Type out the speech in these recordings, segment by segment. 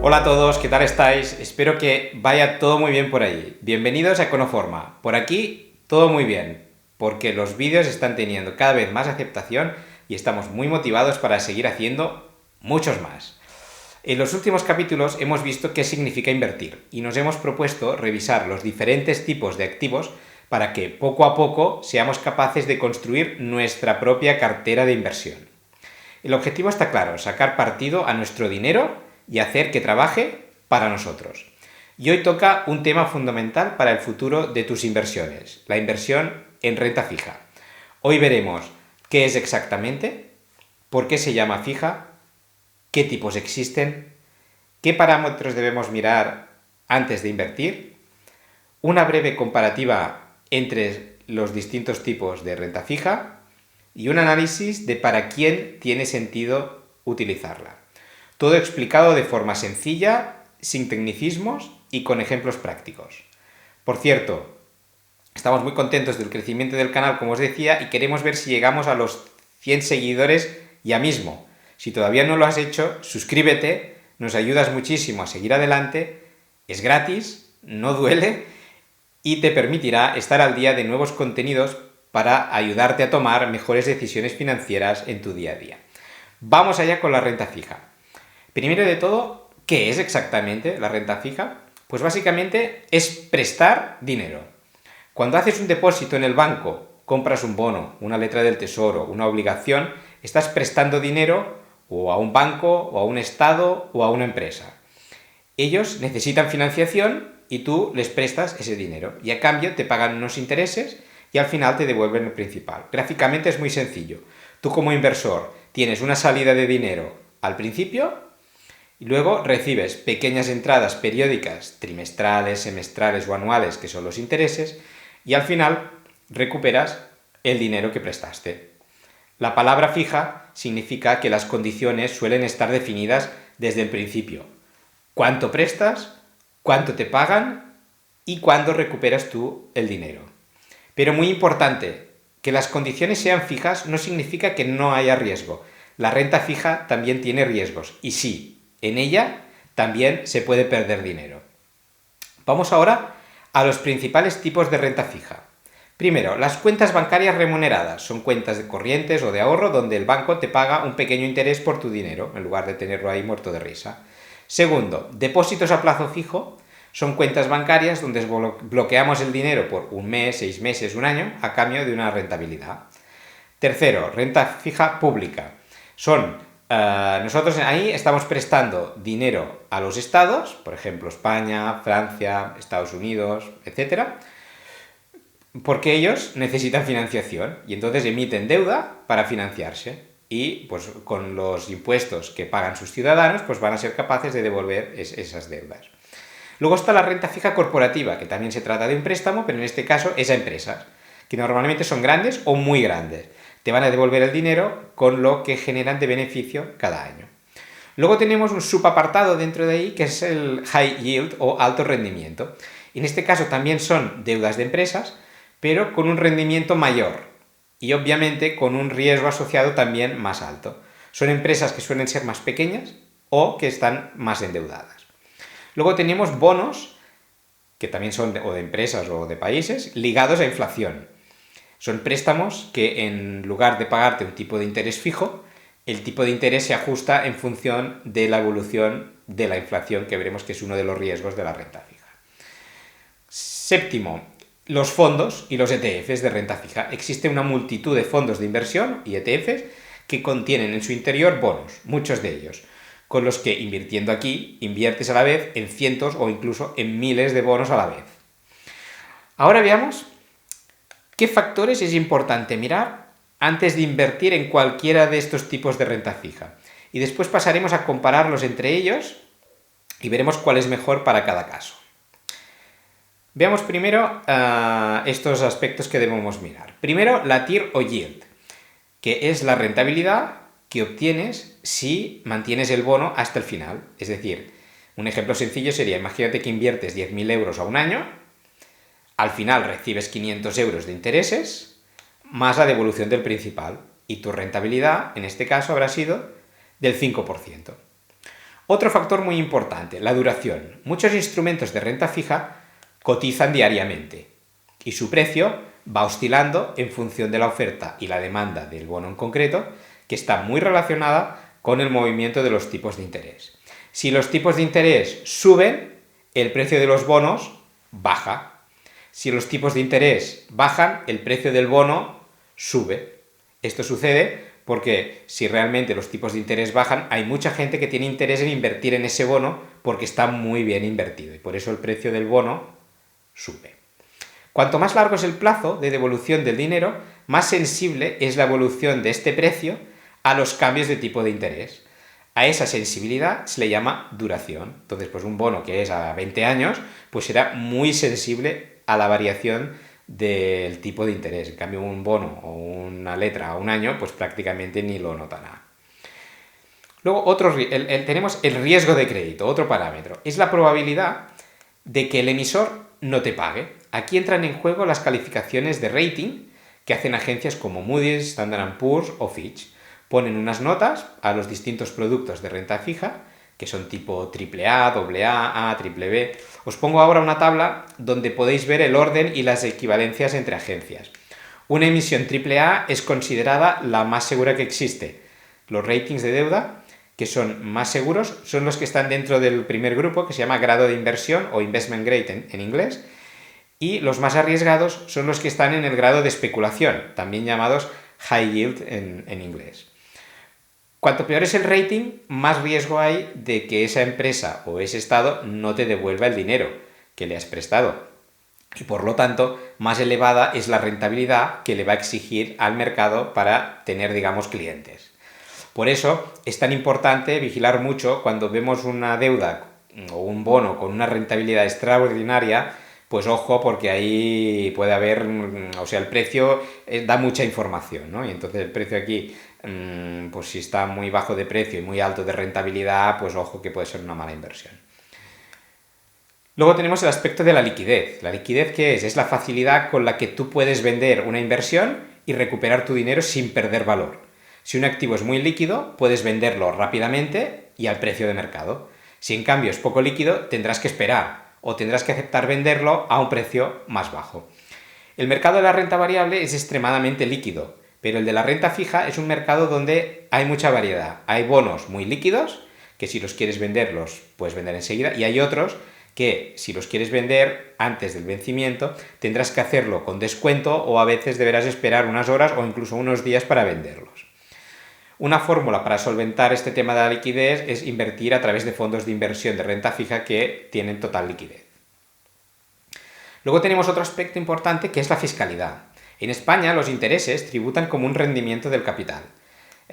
Hola a todos, ¿qué tal estáis? Espero que vaya todo muy bien por ahí. Bienvenidos a Econoforma. Por aquí todo muy bien, porque los vídeos están teniendo cada vez más aceptación y estamos muy motivados para seguir haciendo muchos más. En los últimos capítulos hemos visto qué significa invertir y nos hemos propuesto revisar los diferentes tipos de activos para que poco a poco seamos capaces de construir nuestra propia cartera de inversión. El objetivo está claro, sacar partido a nuestro dinero y hacer que trabaje para nosotros. Y hoy toca un tema fundamental para el futuro de tus inversiones, la inversión en renta fija. Hoy veremos qué es exactamente, por qué se llama fija, qué tipos existen, qué parámetros debemos mirar antes de invertir, una breve comparativa entre los distintos tipos de renta fija y un análisis de para quién tiene sentido utilizarla. Todo explicado de forma sencilla, sin tecnicismos y con ejemplos prácticos. Por cierto, estamos muy contentos del crecimiento del canal, como os decía, y queremos ver si llegamos a los 100 seguidores ya mismo. Si todavía no lo has hecho, suscríbete, nos ayudas muchísimo a seguir adelante, es gratis, no duele y te permitirá estar al día de nuevos contenidos para ayudarte a tomar mejores decisiones financieras en tu día a día. Vamos allá con la renta fija. Primero de todo, ¿qué es exactamente la renta fija? Pues básicamente es prestar dinero. Cuando haces un depósito en el banco, compras un bono, una letra del tesoro, una obligación, estás prestando dinero o a un banco, o a un estado, o a una empresa. Ellos necesitan financiación y tú les prestas ese dinero y a cambio te pagan unos intereses y al final te devuelven el principal. Gráficamente es muy sencillo. Tú como inversor tienes una salida de dinero al principio y luego recibes pequeñas entradas periódicas, trimestrales, semestrales o anuales, que son los intereses, y al final recuperas el dinero que prestaste. La palabra fija significa que las condiciones suelen estar definidas desde el principio. ¿Cuánto prestas? ¿Cuánto te pagan? ¿Y cuándo recuperas tú el dinero? Pero muy importante, que las condiciones sean fijas no significa que no haya riesgo. La renta fija también tiene riesgos, y sí, en ella también se puede perder dinero. Vamos ahora a los principales tipos de renta fija. Primero, las cuentas bancarias remuneradas. Son cuentas de corrientes o de ahorro donde el banco te paga un pequeño interés por tu dinero, en lugar de tenerlo ahí muerto de risa. Segundo, depósitos a plazo fijo. Son cuentas bancarias donde bloqueamos el dinero por un mes, 6 meses, un año, a cambio de una rentabilidad. Tercero, renta fija pública. Nosotros ahí estamos prestando dinero a los estados, por ejemplo España, Francia, Estados Unidos, etc., porque ellos necesitan financiación y entonces emiten deuda para financiarse y pues con los impuestos que pagan sus ciudadanos pues van a ser capaces de devolver esas deudas. Luego está la renta fija corporativa, que también se trata de un préstamo, pero en este caso es a empresas, que normalmente son grandes o muy grandes. Te van a devolver el dinero con lo que generan de beneficio cada año. Luego tenemos un subapartado dentro de ahí que es el high yield o alto rendimiento. En este caso también son deudas de empresas, pero con un rendimiento mayor y obviamente con un riesgo asociado también más alto. Son empresas que suelen ser más pequeñas o que están más endeudadas. Luego tenemos bonos, que también son o de empresas o de países, ligados a inflación. Son préstamos que en lugar de pagarte un tipo de interés fijo, el tipo de interés se ajusta en función de la evolución de la inflación, que veremos que es uno de los riesgos de la renta fija. Séptimo, los fondos y los ETFs de renta fija. Existe una multitud de fondos de inversión y ETFs que contienen en su interior bonos, muchos de ellos, con los que invirtiendo aquí inviertes a la vez en cientos o incluso en miles de bonos a la vez. Ahora veamos qué factores es importante mirar antes de invertir en cualquiera de estos tipos de renta fija. Y después pasaremos a compararlos entre ellos y veremos cuál es mejor para cada caso. Veamos primero estos aspectos que debemos mirar. Primero, la TIR o yield, que es la rentabilidad que obtienes si mantienes el bono hasta el final. Es decir, un ejemplo sencillo sería, imagínate que inviertes 10.000 euros a un año, al final recibes 500 euros de intereses, más la devolución del principal, y tu rentabilidad, en este caso, habrá sido del 5%. Otro factor muy importante, la duración. Muchos instrumentos de renta fija cotizan diariamente y su precio va oscilando en función de la oferta y la demanda del bono en concreto, que está muy relacionada con el movimiento de los tipos de interés. Si los tipos de interés suben, el precio de los bonos baja. Si los tipos de interés bajan, el precio del bono sube. Esto sucede porque si realmente los tipos de interés bajan, hay mucha gente que tiene interés en invertir en ese bono porque está muy bien invertido y por eso el precio del bono sube. Cuanto más largo es el plazo de devolución del dinero, más sensible es la evolución de este precio a los cambios de tipo de interés. A esa sensibilidad se le llama duración. Entonces, pues un bono que es a 20 años, pues será muy sensible a la variación del tipo de interés. En cambio, un bono o una letra a un año, pues prácticamente ni lo notará. Luego, tenemos el riesgo de crédito, otro parámetro. Es la probabilidad de que el emisor no te pague. Aquí entran en juego las calificaciones de rating que hacen agencias como Moody's, Standard & Poor's o Fitch. Ponen unas notas a los distintos productos de renta fija, que son tipo AAA, AA, A, BBB. Os pongo ahora una tabla donde podéis ver el orden y las equivalencias entre agencias. Una emisión AAA es considerada la más segura que existe. Los ratings de deuda, que son más seguros, son los que están dentro del primer grupo, que se llama grado de inversión o investment grade en inglés, y los más arriesgados son los que están en el grado de especulación, también llamados high yield en inglés. Cuanto peor es el rating, más riesgo hay de que esa empresa o ese estado no te devuelva el dinero que le has prestado. Y por lo tanto, más elevada es la rentabilidad que le va a exigir al mercado para tener, digamos, clientes. Por eso es tan importante vigilar mucho cuando vemos una deuda o un bono con una rentabilidad extraordinaria, pues ojo, porque ahí puede haber, o sea, el precio da mucha información, ¿no? Y entonces el precio aquí, pues si está muy bajo de precio y muy alto de rentabilidad, pues ojo que puede ser una mala inversión. Luego tenemos el aspecto de la liquidez. ¿La liquidez qué es? Es la facilidad con la que tú puedes vender una inversión y recuperar tu dinero sin perder valor. Si un activo es muy líquido, puedes venderlo rápidamente y al precio de mercado. Si en cambio es poco líquido, tendrás que esperar o tendrás que aceptar venderlo a un precio más bajo. El mercado de la renta variable es extremadamente líquido, pero el de la renta fija es un mercado donde hay mucha variedad. Hay bonos muy líquidos, que si los quieres vender, los puedes vender enseguida, y hay otros que si los quieres vender antes del vencimiento, tendrás que hacerlo con descuento o a veces deberás esperar unas horas o incluso unos días para venderlos. Una fórmula para solventar este tema de la liquidez es invertir a través de fondos de inversión de renta fija que tienen total liquidez. Luego tenemos otro aspecto importante que es la fiscalidad. En España los intereses tributan como un rendimiento del capital,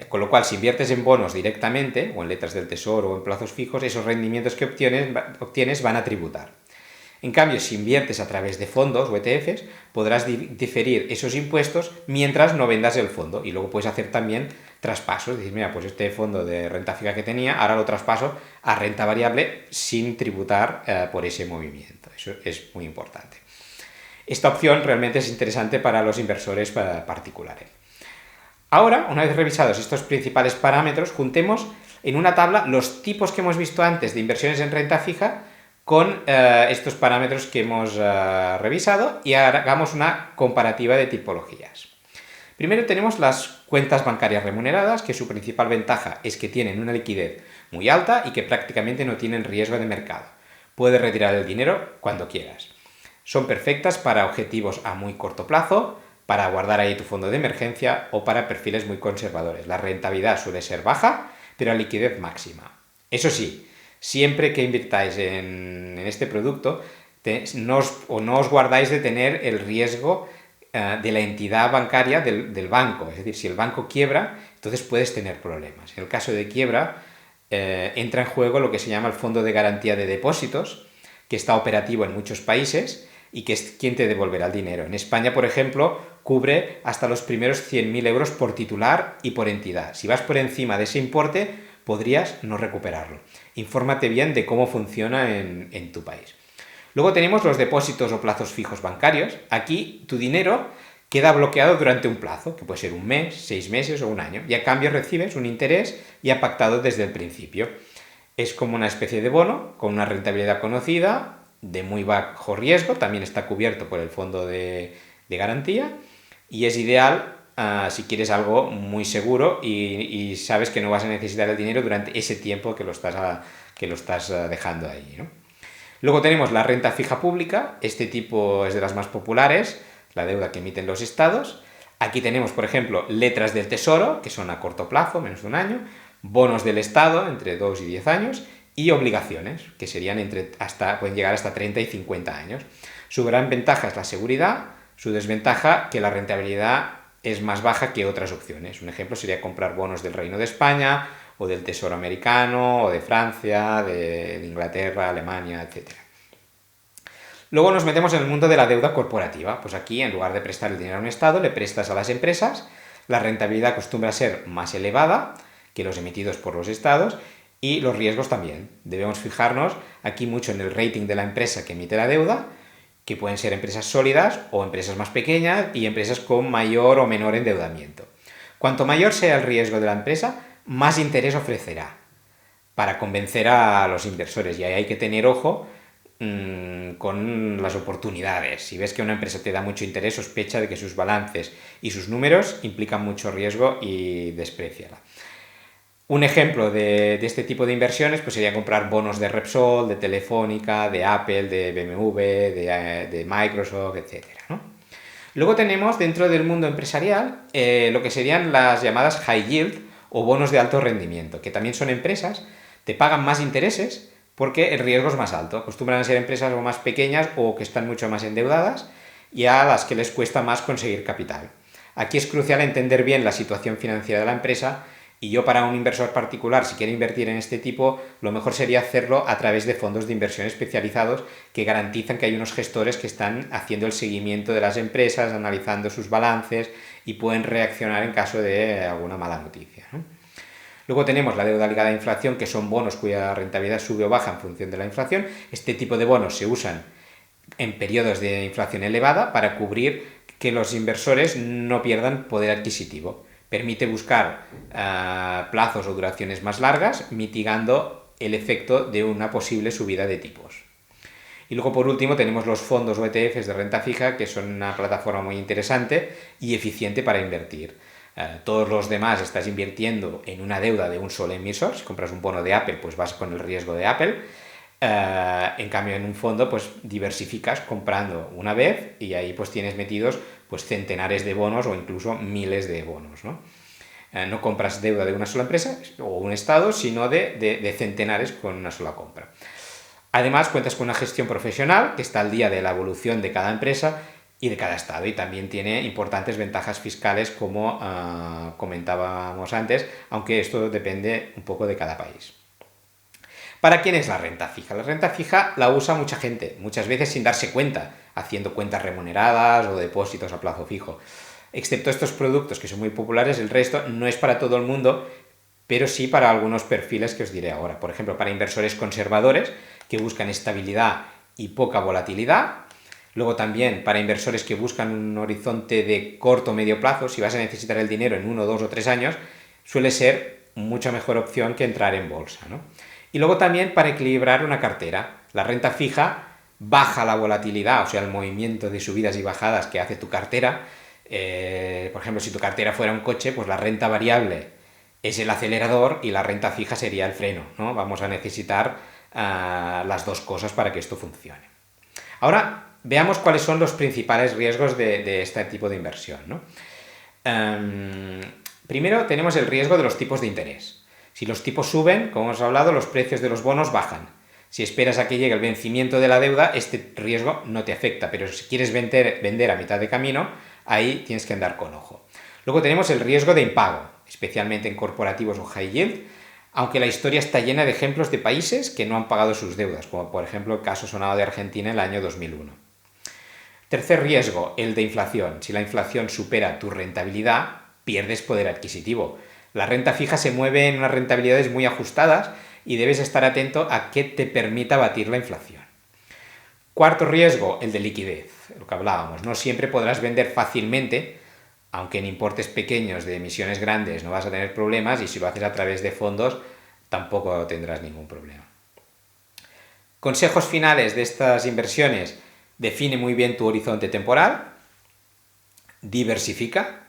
con lo cual si inviertes en bonos directamente o en letras del tesoro o en plazos fijos, esos rendimientos que obtienes van a tributar. En cambio, si inviertes a través de fondos o ETFs, podrás diferir esos impuestos mientras no vendas el fondo y luego puedes hacer también traspasos, decir, mira, pues este fondo de renta fija que tenía, ahora lo traspaso a renta variable sin tributar por ese movimiento. Eso es muy importante. Esta opción realmente es interesante para los inversores particulares. Ahora, una vez revisados estos principales parámetros, juntemos en una tabla los tipos que hemos visto antes de inversiones en renta fija con estos parámetros que hemos revisado y hagamos una comparativa de tipologías. Primero tenemos las cuentas bancarias remuneradas, que su principal ventaja es que tienen una liquidez muy alta y que prácticamente no tienen riesgo de mercado. Puedes retirar el dinero cuando quieras. Son perfectas para objetivos a muy corto plazo, para guardar ahí tu fondo de emergencia o para perfiles muy conservadores. La rentabilidad suele ser baja, pero la liquidez máxima. Eso sí, siempre que invirtáis en este producto, no os guardáis de tener el riesgo de la entidad bancaria del banco. Es decir, si el banco quiebra, entonces puedes tener problemas. En el caso de quiebra, entra en juego lo que se llama el Fondo de Garantía de Depósitos, que está operativo en muchos países y que es quien te devolverá el dinero. En España, por ejemplo, cubre hasta los primeros 100.000 euros por titular y por entidad. Si vas por encima de ese importe, podrías no recuperarlo. Infórmate bien de cómo funciona en tu país. Luego tenemos los depósitos o plazos fijos bancarios. Aquí tu dinero queda bloqueado durante un plazo, que puede ser un mes, 6 meses o un año, y a cambio recibes un interés ya pactado desde el principio. Es como una especie de bono con una rentabilidad conocida, de muy bajo riesgo, también está cubierto por el fondo de garantía y es ideal si quieres algo muy seguro y sabes que no vas a necesitar el dinero durante ese tiempo que lo estás dejando ahí, ¿no? Luego tenemos la renta fija pública, este tipo es de las más populares, la deuda que emiten los estados. Aquí tenemos, por ejemplo, letras del Tesoro, que son a corto plazo, menos de un año, bonos del Estado, entre 2 y 10 años, y obligaciones, que serían pueden llegar hasta 30 y 50 años. Su gran ventaja es la seguridad, su desventaja que la rentabilidad es más baja que otras opciones. Un ejemplo sería comprar bonos del Reino de España, o del Tesoro americano, o de Francia, de Inglaterra, Alemania, etc. Luego nos metemos en el mundo de la deuda corporativa. Pues aquí, en lugar de prestar el dinero a un Estado, le prestas a las empresas. La rentabilidad acostumbra a ser más elevada que los emitidos por los Estados y los riesgos también. Debemos fijarnos aquí mucho en el rating de la empresa que emite la deuda, que pueden ser empresas sólidas o empresas más pequeñas y empresas con mayor o menor endeudamiento. Cuanto mayor sea el riesgo de la empresa, más interés ofrecerá para convencer a los inversores. Y ahí hay que tener ojo con las oportunidades. Si ves que una empresa te da mucho interés, sospecha de que sus balances y sus números implican mucho riesgo y despréciala. Un ejemplo de este tipo de inversiones pues sería comprar bonos de Repsol, de Telefónica, de Apple, de BMW, de Microsoft, etc., ¿no? Luego tenemos dentro del mundo empresarial lo que serían las llamadas high yield o bonos de alto rendimiento, que también son empresas, te pagan más intereses porque el riesgo es más alto. Acostumbran a ser empresas o más pequeñas o que están mucho más endeudadas y a las que les cuesta más conseguir capital. Aquí es crucial entender bien la situación financiera de la empresa y yo para un inversor particular, si quiere invertir en este tipo, lo mejor sería hacerlo a través de fondos de inversión especializados que garantizan que hay unos gestores que están haciendo el seguimiento de las empresas, analizando sus balances y pueden reaccionar en caso de alguna mala noticia, ¿no? Luego tenemos la deuda ligada a inflación, que son bonos cuya rentabilidad sube o baja en función de la inflación. Este tipo de bonos se usan en periodos de inflación elevada para cubrir que los inversores no pierdan poder adquisitivo. Permite buscar plazos o duraciones más largas, mitigando el efecto de una posible subida de tipos. Y luego, por último, tenemos los fondos o ETFs de renta fija, que son una plataforma muy interesante y eficiente para invertir. Todos los demás estás invirtiendo en una deuda de un solo emisor. Si compras un bono de Apple, pues vas con el riesgo de Apple. En cambio, en un fondo, pues diversificas comprando una vez y ahí pues tienes metidos pues centenares de bonos o incluso miles de bonos, ¿no? No compras deuda de una sola empresa o un estado, sino de centenares con una sola compra. Además, cuentas con una gestión profesional que está al día de la evolución de cada empresa y de cada estado, y también tiene importantes ventajas fiscales como comentábamos antes, aunque esto depende un poco de cada país. ¿Para quién es la renta fija? La renta fija la usa mucha gente, muchas veces sin darse cuenta, haciendo cuentas remuneradas o depósitos a plazo fijo. Excepto estos productos que son muy populares, el resto no es para todo el mundo, pero sí para algunos perfiles que os diré ahora. Por ejemplo, para inversores conservadores que buscan estabilidad y poca volatilidad. Luego también para inversores que buscan un horizonte de corto o medio plazo, si vas a necesitar el dinero en 1, 2 o 3 años, suele ser mucha mejor opción que entrar en bolsa, ¿no? Y luego también para equilibrar una cartera. La renta fija baja la volatilidad, o sea, el movimiento de subidas y bajadas que hace tu cartera. Por ejemplo, si tu cartera fuera un coche, pues la renta variable es el acelerador y la renta fija sería el freno, ¿no? Vamos a necesitar las dos cosas para que esto funcione. Ahora, veamos cuáles son los principales riesgos de este tipo de inversión, ¿no? Primero tenemos el riesgo de los tipos de interés. Si los tipos suben, como hemos hablado, los precios de los bonos bajan. Si esperas a que llegue el vencimiento de la deuda, este riesgo no te afecta, pero si quieres vender a mitad de camino, ahí tienes que andar con ojo. Luego tenemos el riesgo de impago, especialmente en corporativos o high yield, aunque la historia está llena de ejemplos de países que no han pagado sus deudas, como por ejemplo el caso sonado de Argentina en el año 2001. Tercer riesgo, el de inflación. Si la inflación supera tu rentabilidad, pierdes poder adquisitivo. La renta fija se mueve en unas rentabilidades muy ajustadas y debes estar atento a qué te permita batir la inflación. Cuarto riesgo, el de liquidez, lo que hablábamos. No siempre podrás vender fácilmente, aunque en importes pequeños de emisiones grandes no vas a tener problemas, y si lo haces a través de fondos tampoco tendrás ningún problema. Consejos finales de estas inversiones: define muy bien tu horizonte temporal, diversifica.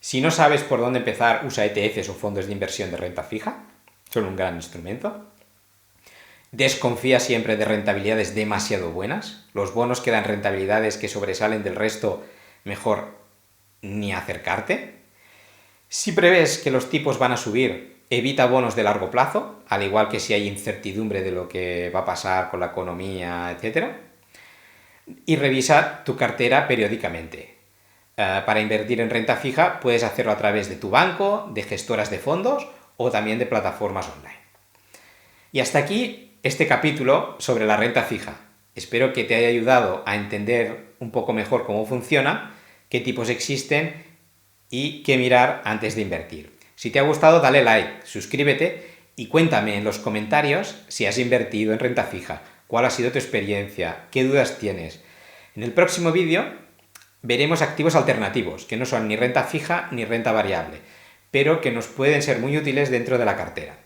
Si no sabes por dónde empezar, usa ETFs o fondos de inversión de renta fija, son un gran instrumento. Desconfía siempre de rentabilidades demasiado buenas. Los bonos que dan rentabilidades que sobresalen del resto, mejor ni acercarte. Si prevés que los tipos van a subir, evita bonos de largo plazo, al igual que si hay incertidumbre de lo que va a pasar con la economía, etc. Y revisa tu cartera periódicamente. Para invertir en renta fija puedes hacerlo a través de tu banco, de gestoras de fondos o también de plataformas online. Y hasta aquí este capítulo sobre la renta fija. Espero que te haya ayudado a entender un poco mejor cómo funciona, qué tipos existen y qué mirar antes de invertir. Si te ha gustado, dale like, suscríbete y cuéntame en los comentarios si has invertido en renta fija, cuál ha sido tu experiencia, qué dudas tienes. En el próximo vídeo veremos activos alternativos, que no son ni renta fija ni renta variable, pero que nos pueden ser muy útiles dentro de la cartera.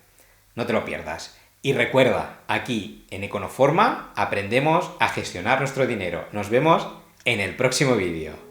No te lo pierdas. Y recuerda, aquí en Econoforma aprendemos a gestionar nuestro dinero. Nos vemos en el próximo vídeo.